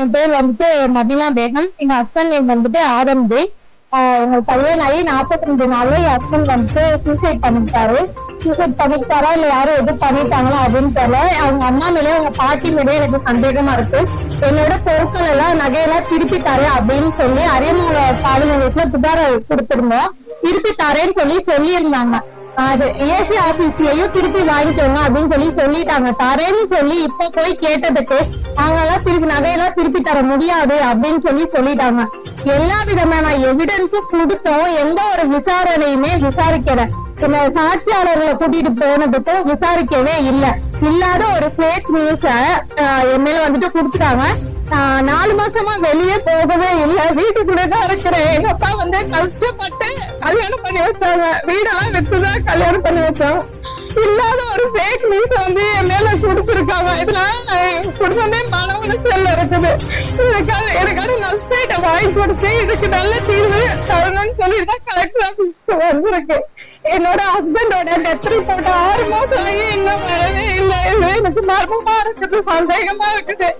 என் பேர் வந்துட்டு மதினா பேகம். எங்க ஹஸ்பண்ட் நேம் வந்துட்டு ஆரம்பி. எங்க கல்யாணம் ஆகி 42 நாள்ல என் ஹஸ்பண்ட் வந்துட்டு சூசைட் பண்ணிட்டாரு. சூசைட் பண்ணிட்டாரா இல்ல யாரும் எது பண்ணிட்டாங்களா அப்படின்னு தெரியல. அவங்க அம்மா மேலே அவங்க பாட்டி மேலே எனக்கு சந்தேகமா இருக்கு. என்னோட பொருட்கள் எல்லாம் நகையெல்லாம் திருப்பி தரேன் அப்படின்னு சொல்லி அரியமங்கல காவல்நிலையத்துல புகார் கொடுத்திருந்தோம். திருப்பி தரேன்னு சொல்லியிருந்தாங்க. அது ஏசி ஆபீஸ்லயும் திருப்பி வாங்கிக்கோங்க அப்படின்னு சொல்லிட்டாங்க. தரேன்னு சொல்லி இப்ப போய் கேட்டதுக்கு நாங்கெல்லாம் திருப்பி நகையெல்லாம் திருப்பி தர முடியாது அப்படின்னு சொல்லிட்டாங்க. எல்லா விதமான எவிடன்ஸும் கொடுத்தோம். எந்த ஒரு விசாரணையுமே விசாரிக்கல. சாட்சியாளர்களை கூட்டிட்டு போனதுக்கு விசாரிக்கவே இல்லை. இல்லாத ஒரு ஃபேக் நியூஸ என் மேல வந்துட்டு கொடுத்துட்டாங்க. 4 மாசமா வெளியே போகவே இல்லை. வீட்டுக்குள்ளதான் இருக்கிறேன். எங்க அப்பா வந்து கஷ்டப்பட்டு கல்யாணம் பண்ணி வச்சாங்க. வீடெல்லாம் வித்துதான் கல்யாணம் பண்ணி வச்சாங்க. இல்லாத ஒரு ஃபேக் நியூஸ் வந்து என் மேல கொடுத்துருக்காங்க. இதனால குடும்பமே மன உளைச்சல்ல இருக்குது. எனக்கான நஷ்டத்தை வாங்கி கொடுத்து இதுக்கு நல்ல தீர்வு தரணும்னு சொல்லிதான் கலெக்டர் ஆபீஸ்க்கு வந்திருக்கு. என்னோட ஹஸ்பண்டோட டெத் ரிப்போர்ட் 6 மாசத்துலயே இன்னும் வரவே இல்லை. எனக்கு மர்மமா இருக்குது, சந்தேகமா இருக்குது.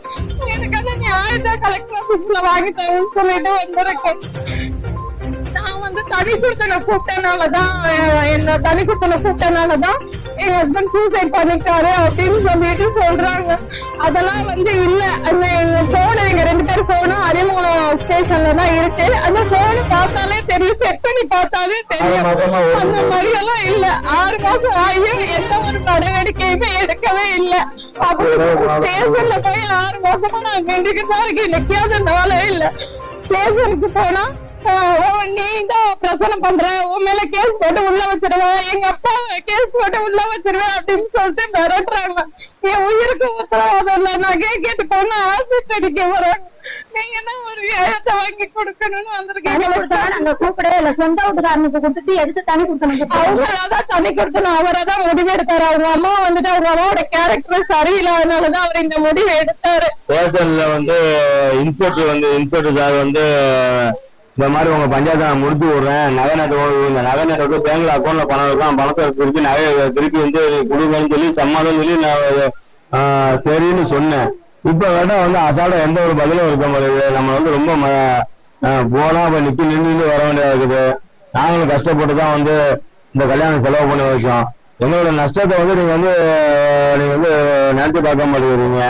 எனக்கான நியாயத்தை கலெக்டர் ஆபீஸ்ல வாங்கி தரணும்னு சொல்லிட்டு வந்திருக்கேன். நான் வந்து தனி கொடுத்தன கூப்பிட்டனாலதான் எங்க ஹஸ்பண்ட் சூசைட் பண்ணிட்டாரு அப்படின்னு சொல்லிட்டு சொல்றாங்க. அதெல்லாம் வந்து இல்ல. அந்த எங்க போன், எங்க 2 பேர் போனும் அரியமங்கலம் ஸ்டேஷன்ல தான் இருக்கு. அந்த போனு பார்த்தாலே தெரியும், செக் பண்ணி பார்த்தாலே தெரியும். அந்த மாதிரி எல்லாம் இல்ல. 6 மாசம் ஆகியும் எந்த ஒரு நடவடிக்கையுமே எடுக்கவே இல்லை. ஸ்டேஷன்ல போய் 6 மாசமா நான் வேண்டிக்கிட்டு தான் இருக்கேன். நிக்காத நாளே இல்ல. ஸ்டேஷனுக்கு போனா நீ தான் பிரச்சனை பண்ற, உன் மேல கேஸ் போட்டு உள்ள வச்சிருவேன், எங்க அப்பா கேஸ் போட்டு உள்ள வச்சிருவேன் அப்படின்னு சொல்லிட்டு மிரட்டுறாங்க. என் உயிருக்கு உத்தரவாதம் இல்ல. நகையை கேட்டு போனா ஆசிட் அடிக்க வராங்க. நீங்க என்ன ஒரு ஏழத்தை வாங்கி கொடுக்கணும்னு வந்திருக்கீங்க. கூப்பிடவே இல்ல. சொந்த வீட்டுக்காரனுக்கு கொடுத்துட்டு எடுத்து தனி கொடுத்தணும். அவங்களாதான் தனி கொடுத்தணும். அவரதான் முடிவு எடுத்தாரு. அவங்க அம்மா வந்துட்டு அவங்க அம்மாவோட கேரக்டர் சரியில்லாதனாலதான் அவர் இந்த முடிவு எடுத்தாரு. ஸ்டேஷன்ல வந்து இன்ஸ்பெக்டர் வந்து இந்த மாதிரி உங்க பஞ்சாயத்தை நான் முடிச்சு விடுறேன், நகை நட்டு பேங்க்ல அக்கௌண்ட்ல பணம் இருக்கும், பணத்தை திருப்பி நகையை திருப்பி வந்து கொடுங்கன்னு சொல்லி சம்மதம் சொல்லி நான் சரின்னு சொன்னேன். இப்ப வேணா வந்து அசால்ட்டா எந்த ஒரு பதிலும் இருக்க முடியாது. நம்ம வந்து ரொம்ப போனா இப்ப நின்று வர வேண்டியதா இருக்குது. நாங்களும் கஷ்டப்பட்டு தான் வந்து இந்த கல்யாணம் செலவு பண்ணி வச்சோம். எங்களோட நஷ்டத்தை வந்து நீங்க வந்து நினைச்சு பார்க்க மாட்டேங்கிறீங்க.